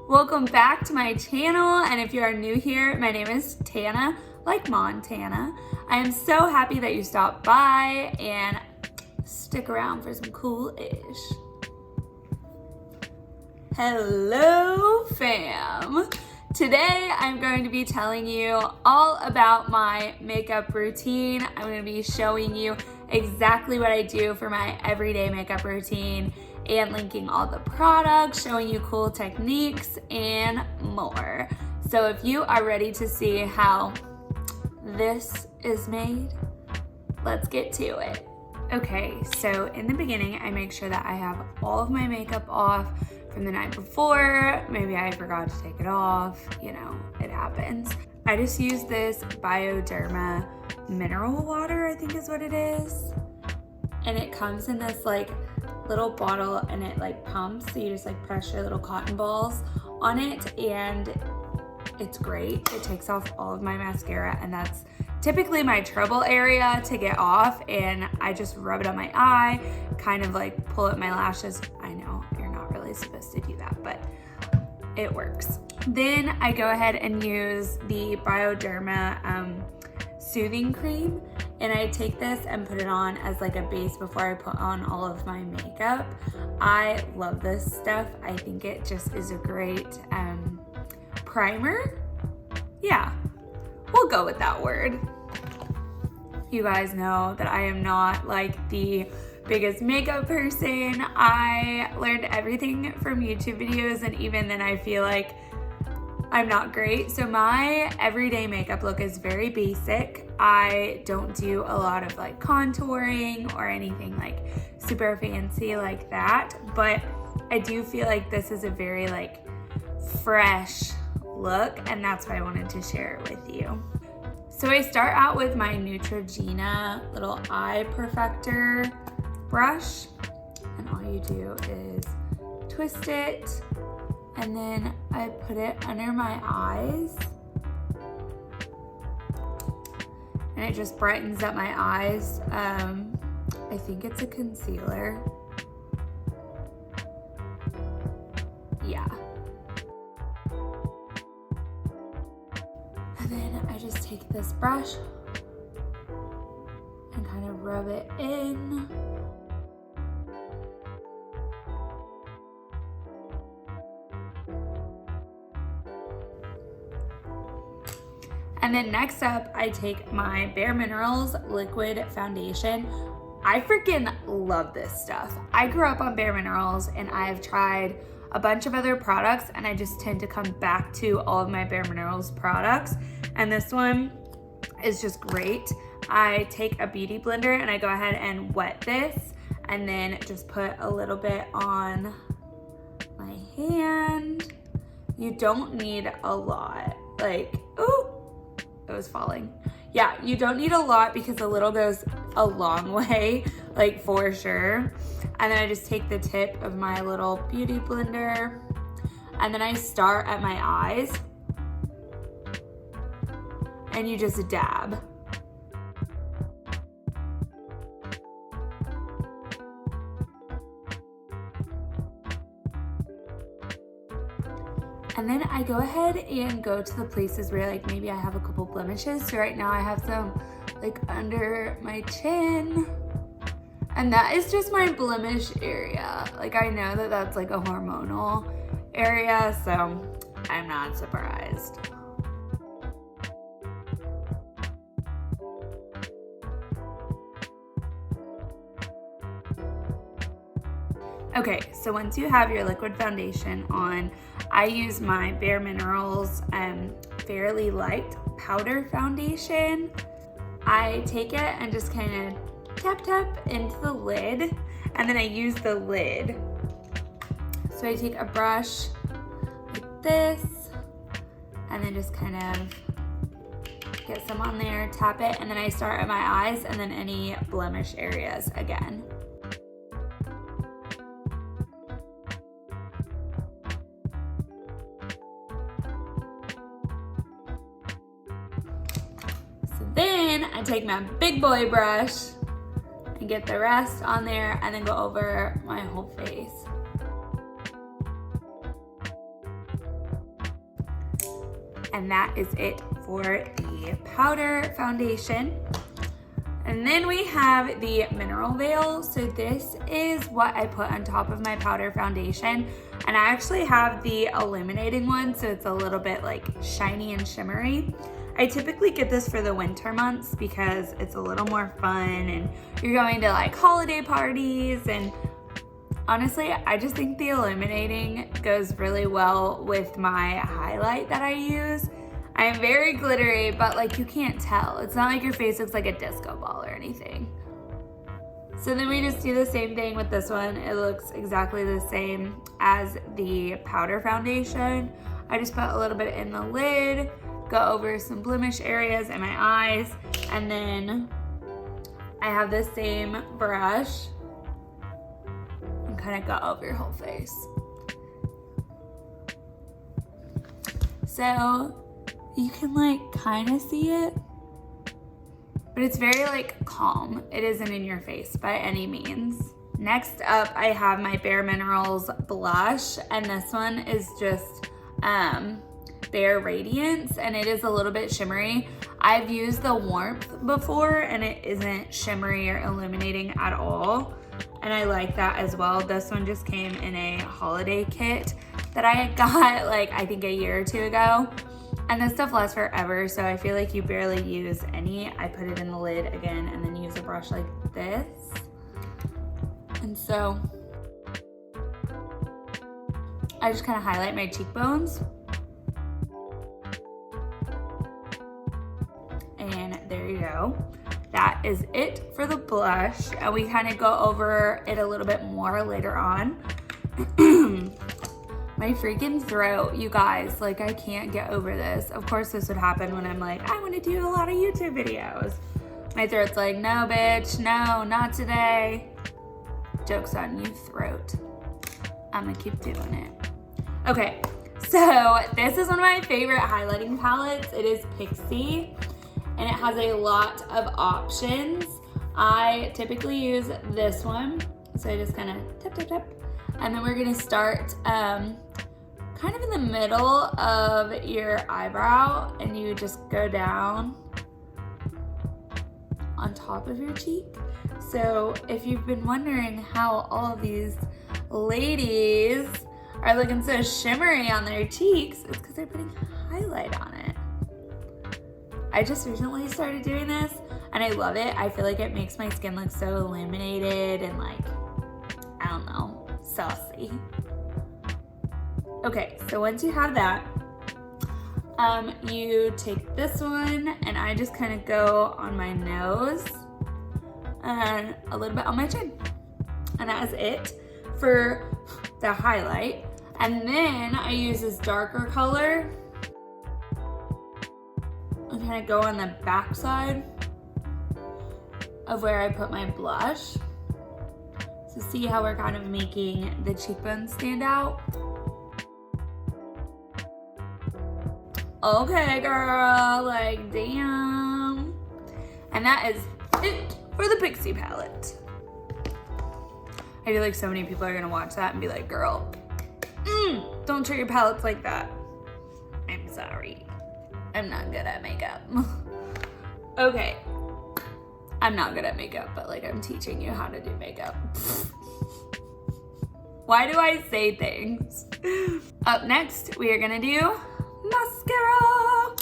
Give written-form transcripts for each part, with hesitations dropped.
Welcome back to my channel, and if you are new here, my name is Tana, like Montana. I am so happy that you stopped by and stick around for some cool-ish. Hello, fam. Today, I'm going to be telling you all about my makeup routine. I'm going to be showing you exactly what I do for my everyday makeup routine and linking all the products, showing you cool techniques and more. So if you are ready to see how this is made, let's get to it. Okay, so in the beginning, I make sure that I have all of my makeup off from the night before. Maybe I forgot to take it off, it happens. I just use this Bioderma mineral water, I think is what it is. And it comes in this little bottle and it pumps, so you just press your little cotton balls on it and it's great. It takes off all of my mascara, and that's typically my trouble area to get off, and I just rub it on my eye, kind of pull up my lashes. I know you're not really supposed to do that, but it works. Then I go ahead and use the Bioderma soothing cream, and I take this and put it on as a base before I put on all of my makeup. I love this stuff. I think it just is a great primer. Yeah, we'll go with that word. You guys know that I am not the biggest makeup person. I learned everything from YouTube videos, and even then I feel like I'm not great. So my everyday makeup look is very basic. I don't do a lot of contouring or anything super fancy like that, but I do feel like this is a very fresh look, and that's why I wanted to share it with you. So I start out with my Neutrogena little eye perfector brush, and all you do is twist it, and then I put it under my eyes, and it just brightens up my eyes. I think it's a concealer. Yeah. And then I just take this brush and kind of rub it in. And then next up, I take my Bare Minerals liquid foundation. I freaking love this stuff. I grew up on Bare Minerals, and I've tried a bunch of other products, and I just tend to come back to all of my Bare Minerals products. And this one is just great. I take a beauty blender and I go ahead and wet this, and then just put a little bit on my hand. You don't need a lot. Ooh, it was falling. Yeah, you don't need a lot because a little goes a long way, for sure. And then I just take the tip of my little beauty blender, and then I start at my eyes, and you just dab. And then I go ahead and go to the places where maybe I have a couple blemishes. So right now I have some under my chin, and that is just my blemish area. I know that that's a hormonal area, so I'm not surprised. Okay, so once you have your liquid foundation on, I use my Bare Minerals Fairly Light Powder Foundation. I take it and just kind of tap into the lid, and then I use the lid. So I take a brush like this, and then just kind of get some on there, tap it, and then I start at my eyes and then any blemish areas again. Then I take my big boy brush and get the rest on there, and then go over my whole face. And that is it for the powder foundation. And then we have the Mineral Veil. So this is what I put on top of my powder foundation. And I actually have the illuminating one, so it's a little bit like shiny and shimmery. I typically get this for the winter months because it's a little more fun and you're going to like holiday parties. And honestly, I just think the illuminating goes really well with my highlight that I use. I am very glittery, but like you can't tell. It's not like your face looks like a disco ball or anything. So then we just do the same thing with this one. It looks exactly the same as the powder foundation. I just put a little bit in the lid, go over some blemish areas in my eyes, and then I have the same brush and kind of go over your whole face. So you can like kind of see it, but it's very like calm. It isn't in your face by any means. Next up, I have my Bare Minerals blush, and this one is just Bare Radiance, and it is a little bit shimmery. I've used the Warmth before, and it isn't shimmery or illuminating at all, and I like that as well. This one just came in a holiday kit that I got like I think a year or two ago. And this stuff lasts forever, so I feel like you barely use any. I put it in the lid again and then use a brush like this. And so I just kind of highlight my cheekbones. And there you go. That is it for the blush. And we kind of go over it a little bit more later on. My freaking throat, you guys, like I can't get over this. Of course this would happen when I'm like, I want to do a lot of YouTube videos. My throat's like, no bitch, no, not today. Joke's on you, throat. I'm gonna keep doing it. Okay, so this is one of my favorite highlighting palettes. It is Pixie, and it has a lot of options. I typically use this one. So I just kind of tap, tap, tap. And then we're gonna start kind of in the middle of your eyebrow, and you just go down on top of your cheek. So if you've been wondering how all of these ladies are looking so shimmery on their cheeks, it's because they're putting highlight on it. I just recently started doing this and I love it. I feel like it makes my skin look so illuminated and like, I don't know, saucy. Okay, so once you have that, you take this one and I just kind of go on my nose and a little bit on my chin. And that is it for the highlight. And then I use this darker color and kind of go on the back side of where I put my blush. So see how we're kind of making the cheekbones stand out? Okay, girl, like damn. And that is it for the Pixie palette. I feel like so many people are gonna watch that and be like, girl, don't treat your palettes like that. I'm sorry. I'm not good at makeup. Okay. I'm not good at makeup, but like I'm teaching you how to do makeup. Why do I say things? Up next, we are gonna do mascara.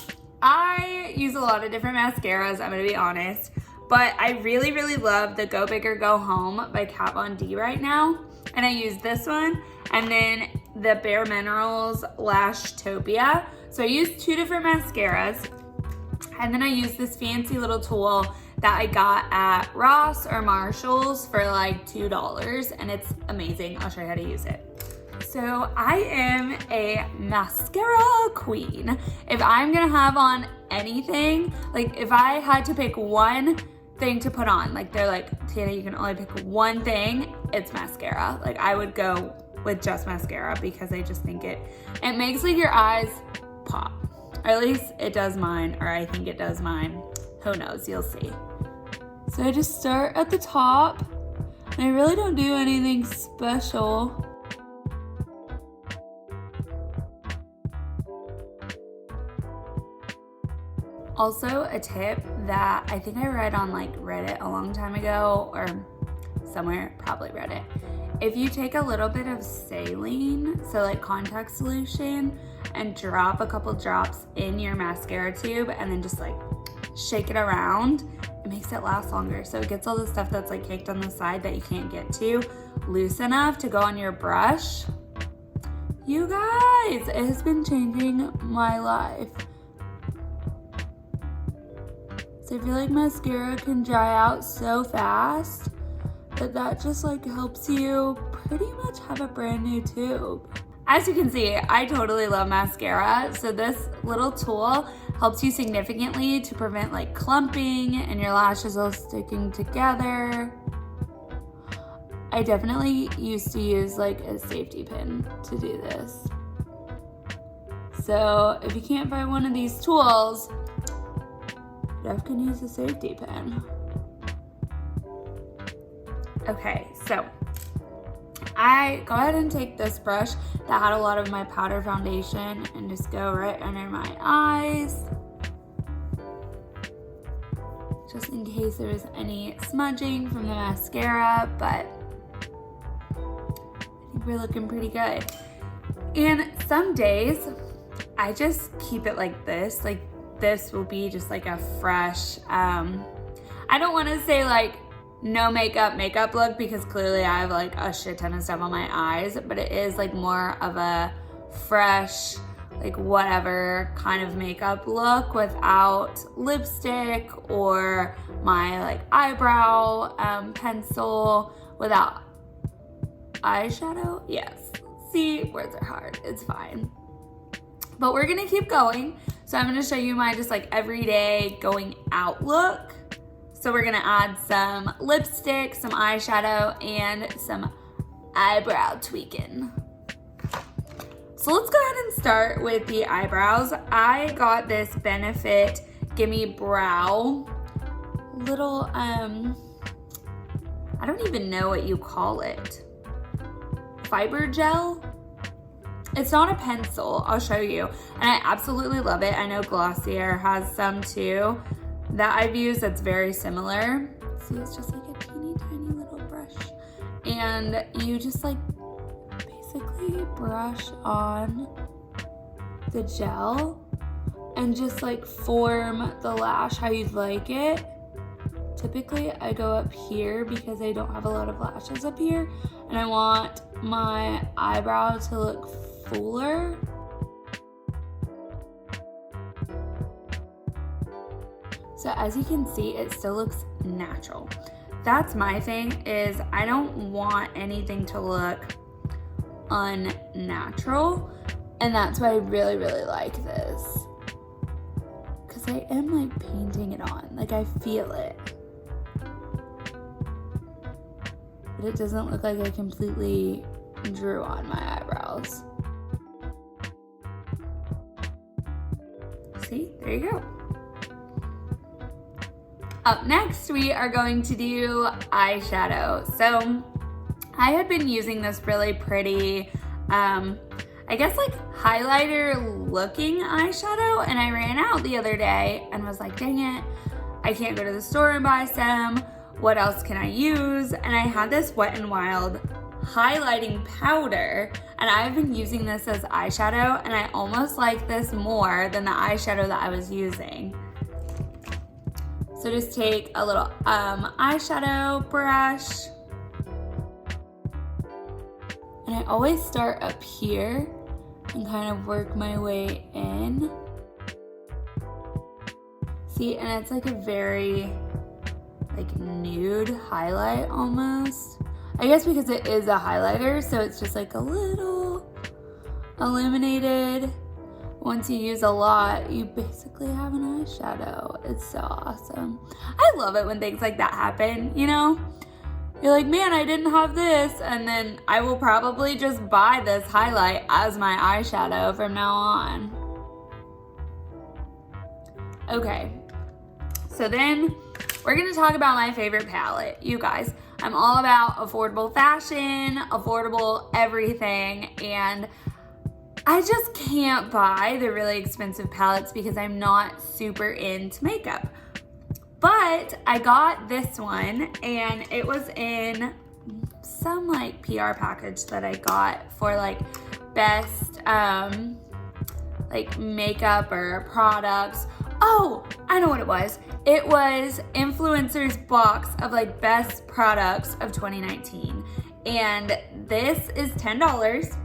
I use a lot of different mascaras, I'm gonna be honest, but I really, really love the Go Big or Go Home by Kat Von D right now. And I use this one and then the Bare Minerals Lashtopia. So I use two different mascaras and then I use this fancy little tool that I got at Ross or Marshall's for like $2 and it's amazing. I'll show you how to use it. So I am a mascara queen. If I'm gonna have on anything, like if I had to pick one thing to put on, like they're like, Tana, you can only pick one thing, it's mascara. Like I would go with just mascara because I just think it makes like your eyes pop. Or at least it does mine, or I think it does mine. Who knows, you'll see. So I just start at the top and I really don't do anything special. Also, a tip that I think I read on like Reddit a long time ago, or somewhere, probably Reddit. If you take a little bit of saline, so like contact solution, and drop a couple drops in your mascara tube and then just like shake it around, it makes it last longer. So it gets all the stuff that's like caked on the side that you can't get to loose enough to go on your brush. You guys, it has been changing my life. So I feel like mascara can dry out so fast, but that just like helps you pretty much have a brand new tube. As you can see, I totally love mascara. So this little tool helps you significantly to prevent like clumping and your lashes all sticking together. I definitely used to use like a safety pin to do this. So if you can't find one of these tools, Jeff can use a safety pin. Okay, so I go ahead and take this brush that had a lot of my powder foundation and just go right under my eyes, just in case there was any smudging from the mascara, but I think we're looking pretty good. And some days I just keep it like this. Like this will be just like a fresh, I don't want to say like no makeup look, because clearly I have like a shit ton of stuff on my eyes, but it is like more of a fresh, like whatever kind of makeup look without lipstick or my like eyebrow pencil, without eyeshadow. Yes, see, words are hard, it's fine. But we're gonna keep going. So I'm gonna show you my just like everyday going out look. So we're gonna add some lipstick, some eyeshadow, and some eyebrow tweaking. So let's go ahead and start with the eyebrows. I got this Benefit Gimme Brow little, I don't even know what you call it. Fiber gel? It's not a pencil, I'll show you. And I absolutely love it. I know Glossier has some too that I've used that's very similar. See, it's just like a teeny tiny little brush. And you just like basically brush on the gel and just like form the lash how you'd like it. Typically I go up here because I don't have a lot of lashes up here and I want my eyebrow to look fuller. So as you can see, it still looks natural. That's my thing, is I don't want anything to look unnatural. And that's why I really, really like this. Because I am like painting it on, like I feel it. But it doesn't look like I completely drew on my eyebrows. See, there you go. Up next, we are going to do eyeshadow. So I had been using this really pretty, I guess like highlighter looking eyeshadow, and I ran out the other day and was like, dang it, I can't go to the store and buy some. What else can I use? And I had this Wet n Wild highlighting powder, and I've been using this as eyeshadow, and I almost like this more than the eyeshadow that I was using. So just take a little eyeshadow brush, and I always start up here and kind of work my way in. See, and it's like a very like nude highlight almost. I guess because it is a highlighter, so it's just like a little illuminated. Once you use a lot, you basically have an eyeshadow. It's so awesome. I love it when things like that happen, you know? You're like, man, I didn't have this, and then I will probably just buy this highlight as my eyeshadow from now on. Okay, so then we're gonna talk about my favorite palette. You guys, I'm all about affordable fashion, affordable everything, and I just can't buy the really expensive palettes because I'm not super into makeup. But I got this one and it was in some like PR package that I got for like best like makeup or products. Oh, I know what it was. It was influencers box of like best products of 2019. And this is $10.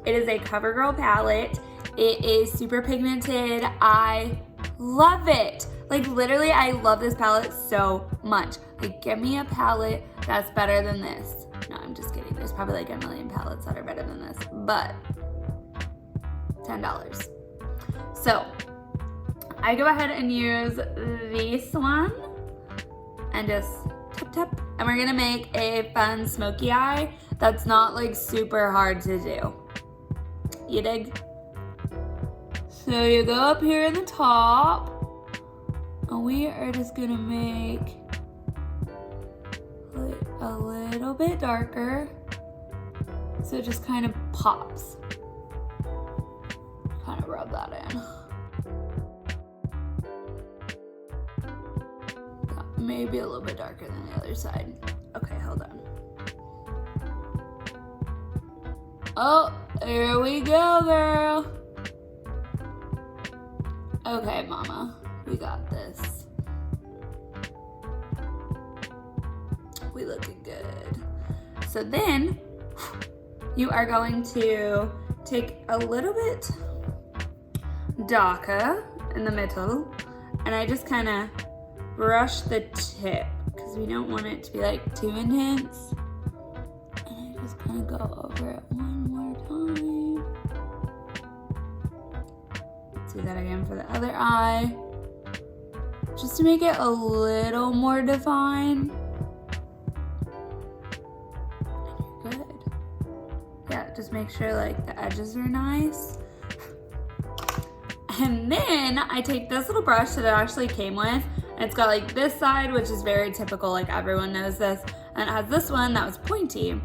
It is a CoverGirl palette. It is super pigmented. I love it. Like literally, I love this palette so much. Like give me a palette that's better than this. No, I'm just kidding. There's probably like a million palettes that are better than this, but $10. So I go ahead and use this one and just tap tap. And we're gonna make a fun smoky eye that's not like super hard to do. You dig? So you go up here in the top and we are just gonna make it a little bit darker so it just kind of pops. Kind of rub that in. Maybe a little bit darker than the other side. Okay, hold on. Oh, here we go, girl. Okay, mama, we got this. We looking good. So then you are going to take a little bit darker in the middle, and I just kind of brush the tip because we don't want it to be like too intense. And I just kind of go over it one more time. Let's do that again for the other eye, just to make it a little more defined. And you're good. Yeah, just make sure like the edges are nice. And then I take this little brush that it actually came with. And it's got like this side, which is very typical, like everyone knows this. And it has this one that was pointy. And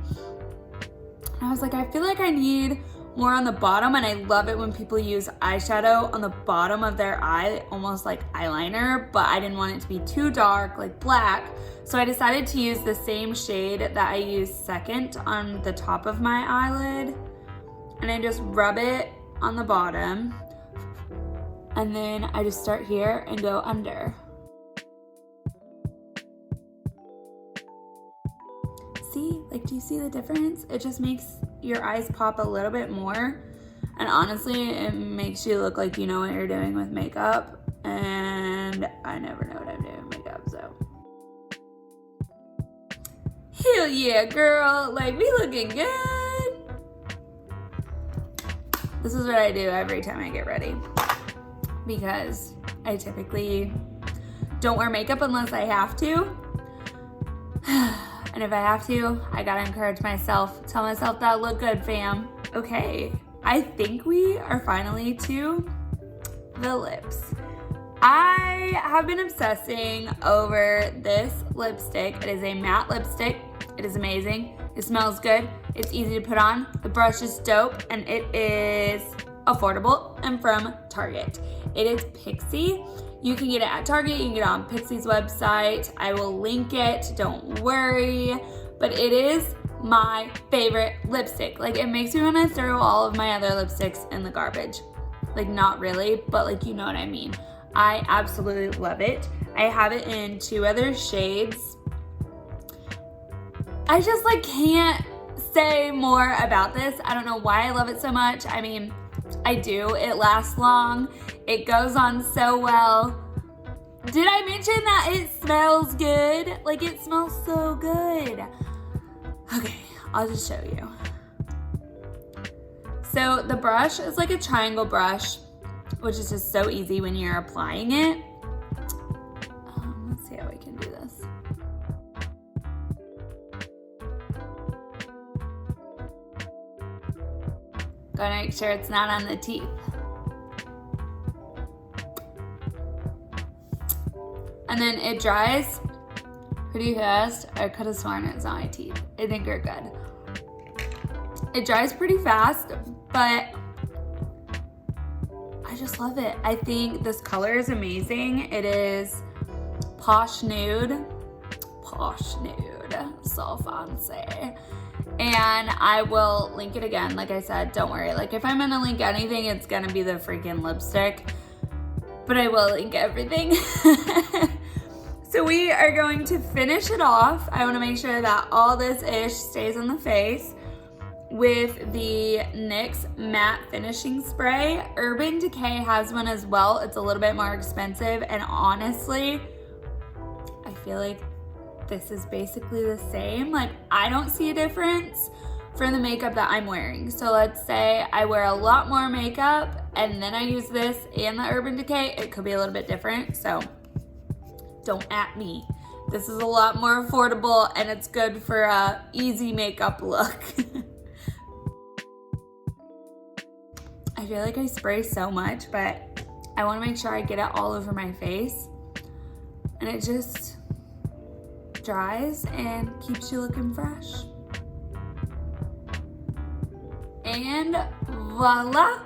I was like, I feel like I need more on the bottom, and I love it when people use eyeshadow on the bottom of their eye, almost like eyeliner, but I didn't want it to be too dark, like black. So I decided to use the same shade that I used second on the top of my eyelid. And I just rub it on the bottom. And then I just start here and go under. See, like, do you see the difference? It just makes your eyes pop a little bit more. And honestly, it makes you look like you know what you're doing with makeup. And I never know what I'm doing with makeup, so. Hell yeah, girl. Like, we looking good. This is what I do every time I get ready, because I typically don't wear makeup unless I have to. And if I have to, I gotta encourage myself, tell myself that I look good, fam. Okay, I think we are finally to the lips. I have been obsessing over this lipstick. It is a matte lipstick. It is amazing. It smells good. It's easy to put on. The brush is dope, and it is affordable and from Target. It is Pixie. You can get it at Target, you can get it on Pixie's website. I will link it, don't worry. But it is my favorite lipstick. Like, it makes me want to throw all of my other lipsticks in the garbage. Like, not really, but like, you know what I mean. I absolutely love it. I have it in 2 other shades. I just like can't say more about this. I don't know why I love it so much. I mean, I do. It lasts long. It goes on so well. Did I mention that it smells good? Like, it smells so good. Okay, I'll just show you. So the brush is like a triangle brush, which is just so easy when you're applying it. Let's see how we can do this. Gotta make sure it's not on the teeth. And then it dries pretty fast. I could have sworn it's on my teeth. I think you're good. It dries pretty fast, but I just love it. I think this color is amazing. It is Posh Nude, so fancy. And I will link it again. Like I said, don't worry. Like if I'm gonna link anything, it's gonna be the freaking lipstick, but I will link everything. So we are going to finish it off. I wanna make sure that all this ish stays on the face with the NYX Matte Finishing Spray. Urban Decay has one as well. It's a little bit more expensive, and honestly, I feel like this is basically the same. Like, I don't see a difference for the makeup that I'm wearing. So let's say I wear a lot more makeup and then I use this and the Urban Decay, it could be a little bit different. So don't at me. This is a lot more affordable and it's good for a easy makeup look. I feel like I spray so much, but I want to make sure I get it all over my face, and it just dries and keeps you looking fresh. And voila!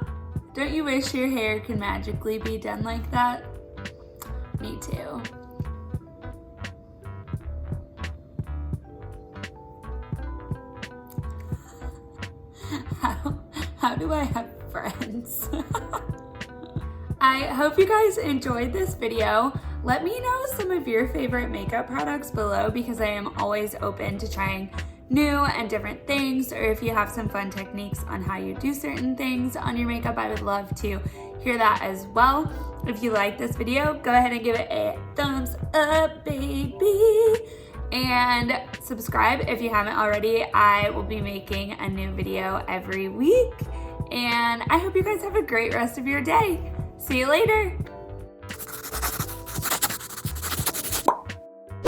Don't you wish your hair could magically be done like that? Me too. How do I have friends? I hope you guys enjoyed this video. Let me know some of your favorite makeup products below, because I am always open to trying new and different things, or if you have some fun techniques on how you do certain things on your makeup, I would love to hear that as well. If you like this video, go ahead and give it a thumbs up, baby. And subscribe if you haven't already. I will be making a new video every week. And I hope you guys have a great rest of your day. See you later.